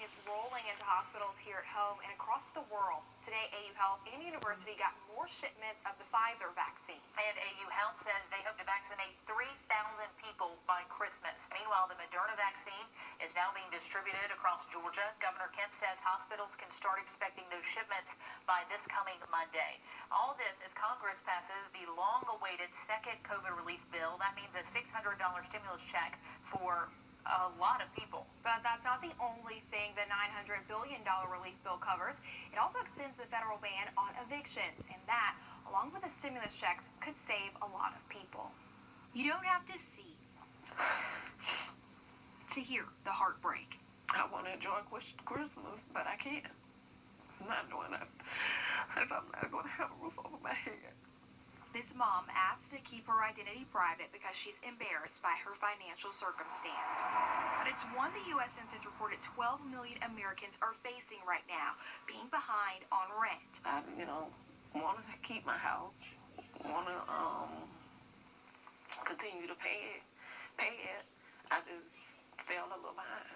is rolling into hospitals here at home and across the world. Today, AU Health and University got more shipments of the Pfizer vaccine. And AU Health says they hope to vaccinate 3,000 people by Christmas. Meanwhile, the Moderna vaccine is now being distributed across Georgia. Governor Kemp says hospitals can start expecting those shipments by this coming Monday. All this as Congress passes the long-awaited second COVID relief bill. That means a $600 stimulus check for a lot of people. But that's not the only thing the $900 billion relief bill covers. It also extends the federal ban on evictions, and that, along with the stimulus checks, could save a lot of people. You don't have to see to hear the heartbreak. I want to enjoy Christmas, but I can't. I'm not doing that if I'm not going to have a roof over my head. This mom asked to keep her identity private because she's embarrassed by her financial circumstance. But it's one the U.S. Census reported 12 million Americans are facing right now, being behind on rent. I, want to keep my house, want to continue to pay it. I just fell a little behind.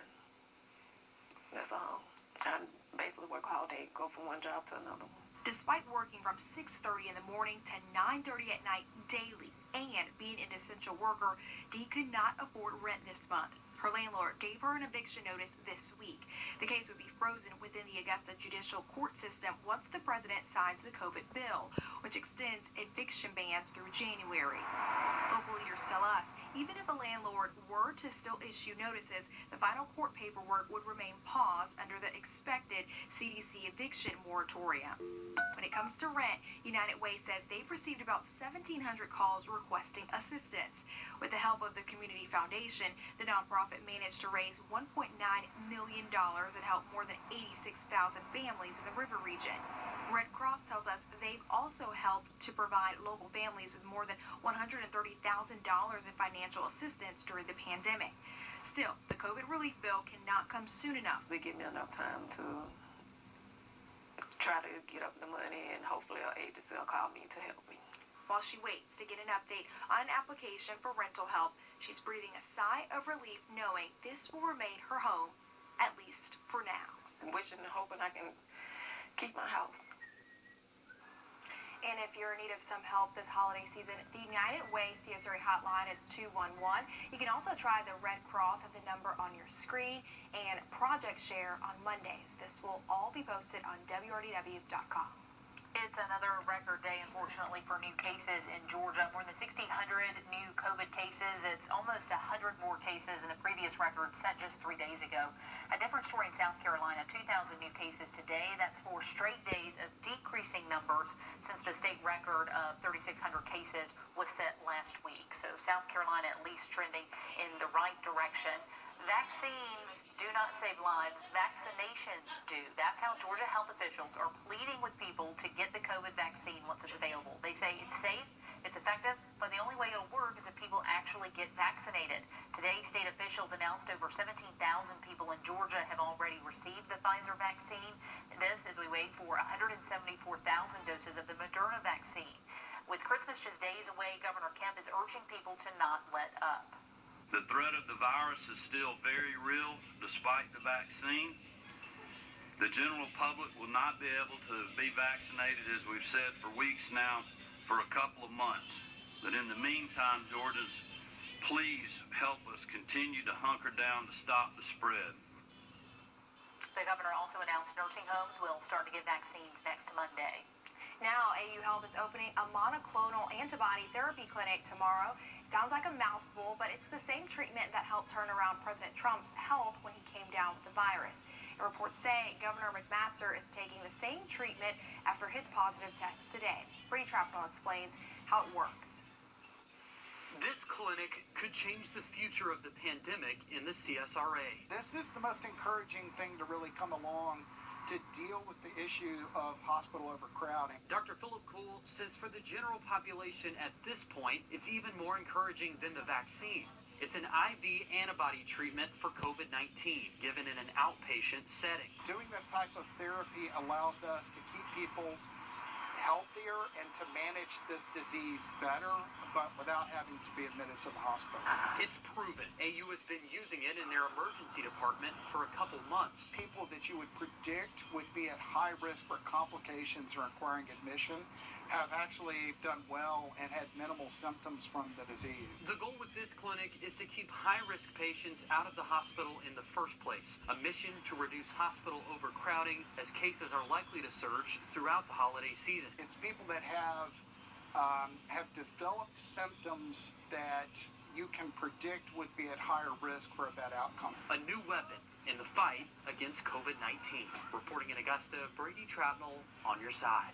That's all. I basically work all day, go from one job to another one. Despite working from 6:30 in the morning to 9:30 at night daily and being an essential worker, Dee could not afford rent this month. Her landlord gave her an eviction notice this week. The case would be frozen within the Augusta judicial court system once the president signs the COVID bill, which extends eviction bans through January. Local leaders tell us even if a landlord were to still issue notices, the final court paperwork would remain paused under the expected CDC eviction moratorium. When it comes to rent, United Way says they've received about 1,700 calls requesting assistance. With the help of the Community Foundation, the nonprofit managed to raise $1.9 million and help more than 86,000 families in the river region. Red Cross tells us they've also helped to provide local families with more than $130,000 in financial assistance during the pandemic. Still, the COVID relief bill cannot come soon enough. They give me enough time to try to get up the money, and hopefully an agency will call me to help me. While she waits to get an update on an application for rental help, she's breathing a sigh of relief knowing this will remain her home, at least for now. I'm wishing and hoping I can keep my house. And if you're in need of some help this holiday season, the United Way CSRA hotline is 211. You can also try the Red Cross at the number on your screen and Project Share on Mondays. This will all be posted on Wrdw.com. It's another record day, unfortunately, for new cases in Georgia. More than 1,600 new COVID cases. It's almost 100 more cases than the previous record set just 3 days ago. A different story in South Carolina, 2,000 new cases today. That's 4 straight days of decreasing numbers since the state record of 3,600 cases was set last week. So South Carolina at least trending in the right direction. Vaccines do not save lives. Vaccinations do. That's how Georgia health officials are pleading with people to get the COVID vaccine once it's available. They say it's safe, it's effective, but the only way it'll work is if people actually get vaccinated. Today, state officials announced over 17,000 people in Georgia have already received the Pfizer vaccine. This as we wait for 174,000 doses of the Moderna vaccine. With Christmas just days away, Governor Kemp is urging people to not let up. The threat of the virus is still very real despite the vaccine. The general public will not be able to be vaccinated, as we've said for weeks now, for a couple of months. But in the meantime, Georgians, please help us continue to hunker down to stop the spread. The governor also announced nursing homes will start to get vaccines next Monday. Now, AU Health is opening a monoclonal antibody therapy clinic tomorrow. Sounds like a mouthful, but it's the same treatment that helped turn around President Trump's health when he came down with the virus. And reports say Governor McMaster is taking the same treatment after his positive test today. Brady Trapnell explains how it works. This clinic could change the future of the pandemic in the CSRA. This is the most encouraging thing to really come along to deal with the issue of hospital overcrowding. Dr. Philip Kuhl says for the general population at this point, it's even more encouraging than the vaccine. It's an IV antibody treatment for COVID-19 given in an outpatient setting. Doing this type of therapy allows us to keep people healthier and to manage this disease better, but without having to be admitted to the hospital. It's proven. AU has been using it in their emergency department for a couple months. People that you would predict would be at high risk for complications or requiring admission have actually done well and had minimal symptoms from the disease. The goal with this clinic is to keep high-risk patients out of the hospital in the first place, a mission to reduce hospital overcrowding as cases are likely to surge throughout the holiday season. It's people that have developed symptoms that you can predict would be at higher risk for a bad outcome. A new weapon in the fight against COVID-19. Reporting in Augusta, Brady Troutnell on your side.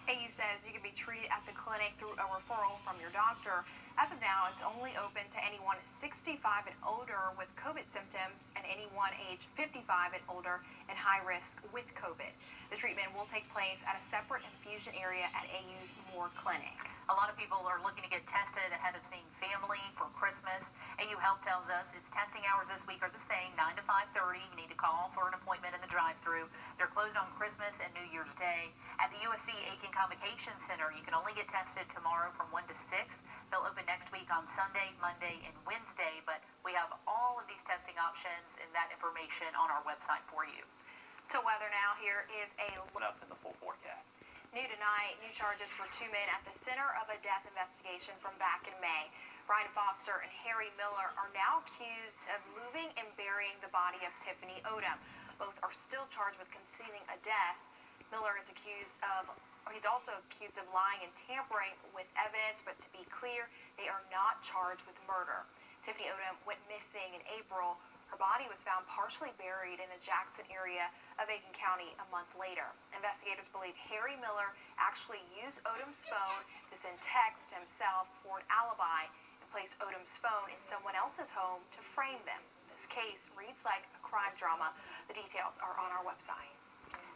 AU says you can be treated at the clinic through a referral from your doctor. As of now, it's only open to anyone 65 and older with COVID symptoms and anyone age 55 and older and high risk with COVID. The treatment will take place at a separate infusion area at AU's Moore Clinic. A lot of people are looking to get tested ahead of seeing family for Christmas. AU Health tells us its testing hours this week are the same, 9 to 5:30. You need to call for an appointment in the drive-thru. They're closed on Christmas and New Year's Day. At the USC Aiken Convocation Center, you can only get tested tomorrow from 1 to 6. They'll open next week on Sunday, Monday, and Wednesday, but we have all of these testing options and that information on our website for you. To weather now, here is a Up in the full forecast. new tonight. New charges for two men at the center of a death investigation from back in May. Brian Foster and Harry Miller are now accused of moving and burying the body of Tiffany Odom. Both are still charged with concealing a death. Miller is he's also accused of lying and tampering with evidence, but to be clear, they are not charged with murder. Tiffany Odom went missing in April. Her body was found partially buried in the Jackson area of Aiken County a month later. Investigators believe Harry Miller actually used Odom's phone to send texts to himself for an alibi and place Odom's phone in someone else's home to frame them. This case reads like a crime drama. The details are on our website.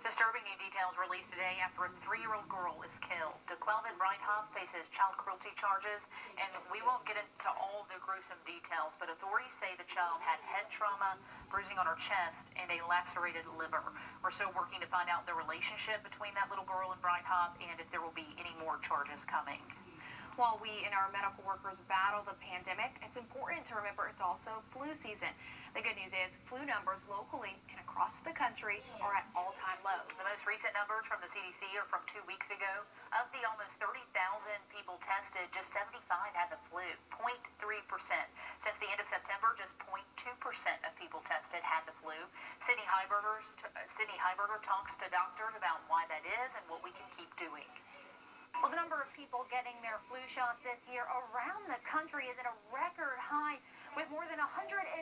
Disturbing new details released today after a 3-year-old girl is killed. DeQuelvin Reinhoff faces child cruelty charges, and we won't get into all the gruesome details, but authorities say the child had head trauma, bruising on her chest, and a lacerated liver. We're still working to find out the relationship between that little girl and Reinhoff and if there will be any more charges coming. While we and our medical workers battle the pandemic, it's important to remember it's also flu season. The good news is flu numbers locally and across the country are at all-time lows. The most recent numbers from the CDC are from 2 weeks ago. Of the almost 30,000 people tested, just 75 had the flu, 0.3%. Since the end of September, just 0.2% of people tested had the flu. Sydney Heiberger talks to doctors about why that is and what we can keep doing. Well, the number of people getting their flu shots this year around the country is at a record high, with more than 190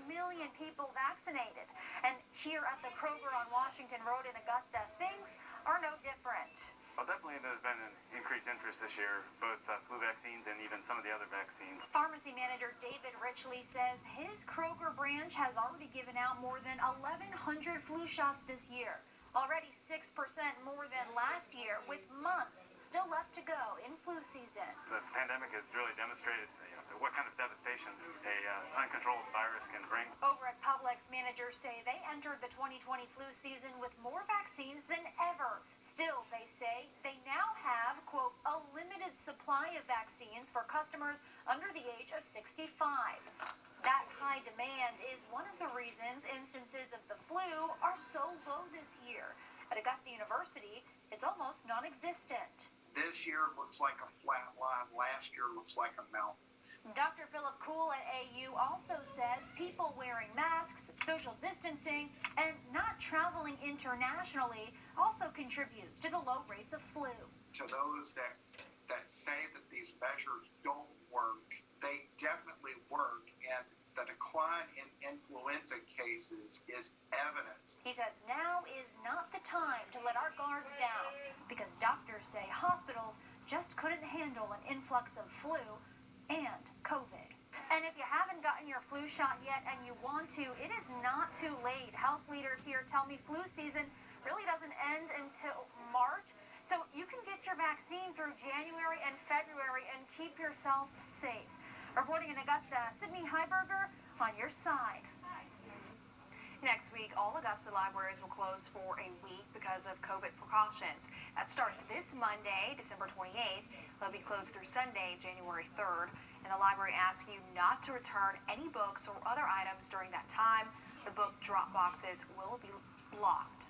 million people vaccinated. And here at the Kroger on Washington Road in Augusta, things are no different. Well, definitely there's been an increased interest this year, both flu vaccines and even some of the other vaccines. Pharmacy manager David Richley says his Kroger branch has already given out more than 1,100 flu shots this year. Already 6% more than last year, with months still left to go in flu season. The pandemic has really demonstrated what kind of devastation a uncontrolled virus can bring. Over at Publix, managers say they entered the 2020 flu season with more vaccines than ever. Still, they say they now have, quote, a limited supply of vaccines for customers under the age of 65. That high demand is one of the reasons instances of the flu are so low this year. At Augusta University, it's almost non-existent. This year looks like a flat line. Last year looks like a mountain. Dr. Philip Kuhl at AU also says people wearing masks, social distancing, and not traveling internationally also contributes to the low rates of flu. To those that say that these measures don't work, they definitely work, and the decline in influenza cases is evidence. He says now is not the time to let our guards down because doctors say hospitals just couldn't handle an influx of flu and COVID. And if you haven't gotten your flu shot yet and you want to, it is not too late. Health leaders here tell me flu season really doesn't end until March. So you can get your vaccine through January and February and keep yourself safe. Reporting in Augusta, Sydney Heiberger on your side. Next week, all Augusta libraries will close for a week because of COVID precautions. That starts this Monday, December 28th. They'll be closed through Sunday, January 3rd. And the library asks you not to return any books or other items during that time. The book drop boxes will be locked.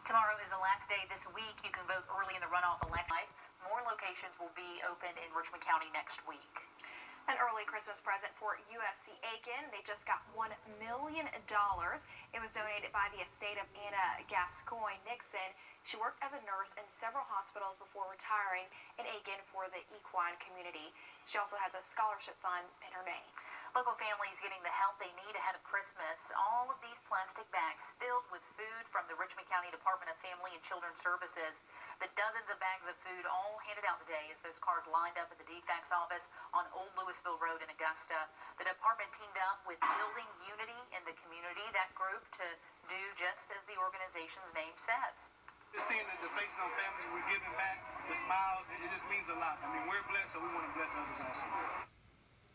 Tomorrow is the last day this week. You can vote early in the runoff election. More locations will be open in Richmond County next week. An early Christmas present for USC Aiken. They just got $1 million. It was donated by the estate of Anna Gascoigne Nixon. She worked as a nurse in several hospitals before retiring in Aiken for the equine community. She also has a scholarship fund in her name. Local families getting the help they need ahead of Christmas. All of these plastic bags filled with food from the Richmond County Department of Family and Children's Services. The dozens of bags of food all handed out today as those cars lined up at the DFAC's office on Old Louisville Road in Augusta. The department teamed up with Building Unity in the Community, that group, to do just as the organization's name says. Just seeing the faces on families we're giving back, the smiles, it just means a lot. I mean, we're blessed, so we want to bless others also.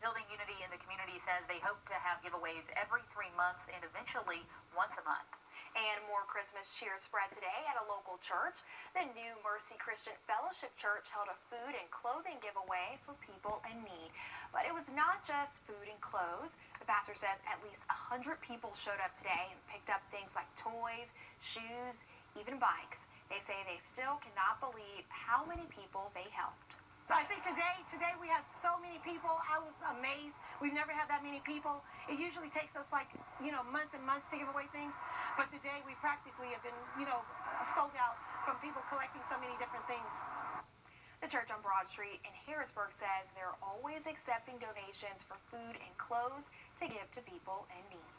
Building Unity in the Community says they hope to have giveaways every 3 months and eventually once a month. And more Christmas cheer spread today at a local church. The New Mercy Christian Fellowship Church held a food and clothing giveaway for people in need. But it was not just food and clothes. The pastor says at least 100 people showed up today and picked up things like toys, shoes, even bikes. They say they still cannot believe how many people they helped. I think today we had so many people. I was amazed. We've never had that many people. It usually takes us months and months to give away things. But today we practically have been, sold out from people collecting so many different things. The church on Broad Street in Harrisburg says they're always accepting donations for food and clothes to give to people in need.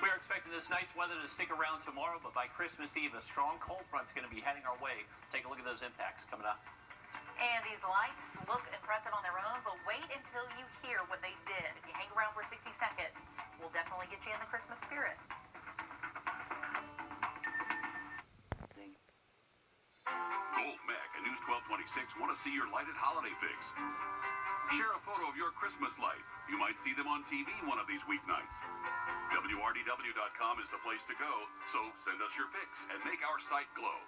We are expecting this nice weather to stick around tomorrow, but by Christmas Eve, a strong cold front's going to be heading our way. Take a look at those impacts coming up. And these lights look impressive on their own, but wait until you hear what they did. If you hang around for 60 seconds, we'll definitely get you in the Christmas spirit. Gold Mac and News 1226 want to see your lighted holiday fix. Share a photo of your Christmas lights. You might see them on TV one of these weeknights. Wrdw.com is the place to go, so send us your pics and make our site glow.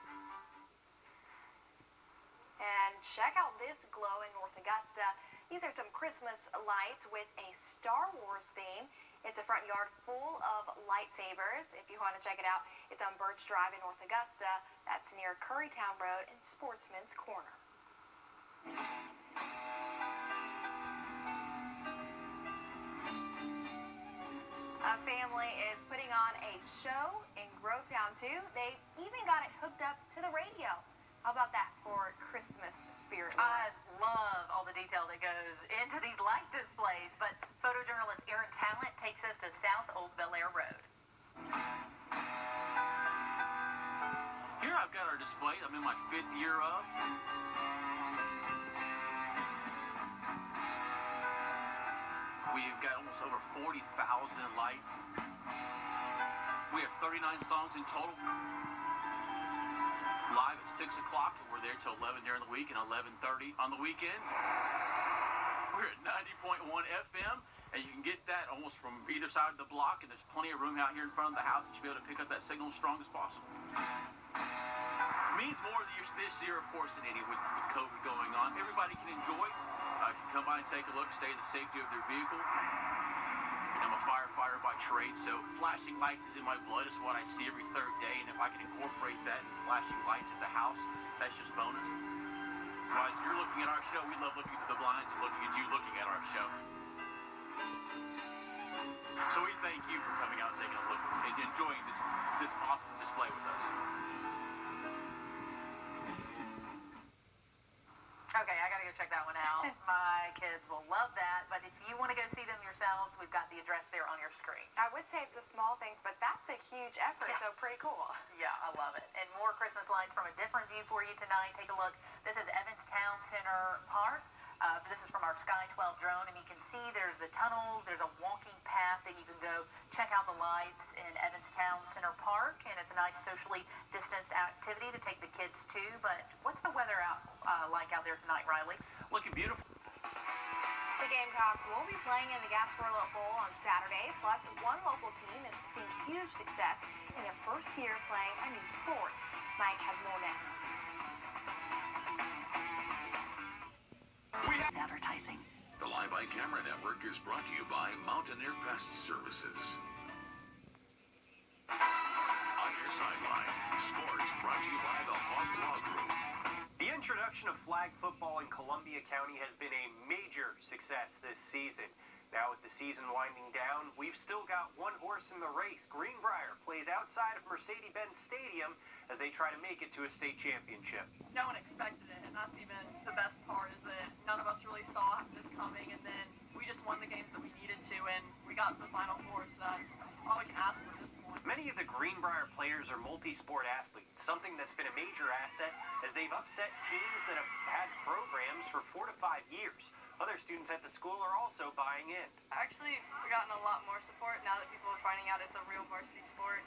And check out this glow in North Augusta. These are some Christmas lights with a Star Wars theme. It's a front yard full of lightsabers. If you want to check it out, it's on Birch Drive in North Augusta. That's near Currytown Road and Sportsman's Corner. A family is putting on a show in Grovetown, too. They even got it hooked up to the radio. How about that for Christmas spirit? I love all the detail that goes into these light displays, but photojournalist Aaron Talent takes us to South Old Bel Air Road. Here I've got our display I'm in my 5th year of. We've got almost over 40,000 lights. We have 39 songs in total. Live at 6 o'clock, and we're there till 11 during the week and 11:30 on the weekends. We're at 90.1 FM, and you can get that almost from either side of the block, and there's plenty of room out here in front of the house that you'll be able to pick up that signal as strong as possible. It means more this year, of course, than any with COVID going on. Everybody can enjoy, can come by and take a look, stay in the safety of their vehicle. I'm a firefighter by trade, so flashing lights is in my blood. It's what I see every third day, and if I can incorporate that in flashing lights at the house, that's just bonus. So as you're looking at our show, we love looking through the blinds and looking at you looking at our show. So we thank you for coming out and taking a look and enjoying this awesome display with us. Okay, I gotta go check that one out. My kids will love that, but if you want to go see them yourselves, we've got the address there on your screen. I would say it's the small things, but that's a huge effort, so pretty cool. Yeah, I love it. And more Christmas lights from a different view for you tonight. Take a look. This is Evans Town Center Park. This is from our Sky 12 drone, and you can see there's the tunnels, there's a walking path that you can go check out the lights in Evans Town Center Park, and it's a nice socially distanced activity to take the kids to. But what's the weather like out there tonight, Riley? Looking beautiful. The The Gamecocks will be playing in the Gasparilla Bowl on Saturday. Plus, one local team is seeing huge success in their first year playing a new sport. Mike has more next. Advertising. The Live by Camera Network is brought to you by Mountaineer Pest Services. On your sideline, sports brought to you by the Hawk Law Group. The introduction of flag football in Columbia County has been a major success this season. Now with the season winding down, we've still got one horse in the race. Greenbrier plays outside of Mercedes-Benz Stadium as they try to make it to a state championship. No one expected it, and that's even the best part, is that none of us really saw this coming, and then we just won the games that we needed to, and we got to the Final Four, so that's all we can ask for at this point. Many of the Greenbrier players are multi-sport athletes, something that's been a major asset as they've upset teams that have had programs for 4 to 5 years. Other students at the school are also buying in. Actually, we've gotten a lot more support now that people are finding out it's a real varsity sport.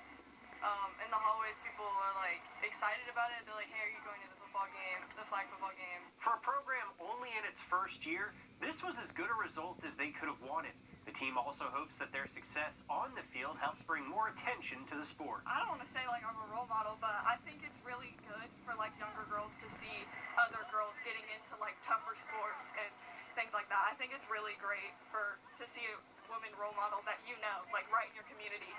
In the hallways, people are like excited about it. They're like, hey, are you going to the football game, the flag football game? For a program only in its first year, this was as good a result as they could have wanted. The team also hopes that their success on the field helps bring more attention to the sport. I don't want to say like I'm a role model, but I think it's really good for like younger girls to see other girls getting into like tougher sports and things like that. I think it's really great to see a woman role model that you know, like right in your community,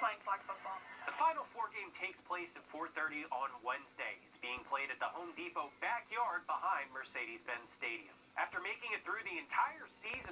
playing flag football. The Final Four game takes place at 4:30 on Wednesday. It's being played at the Home Depot backyard behind Mercedes-Benz Stadium. After making it through the entire season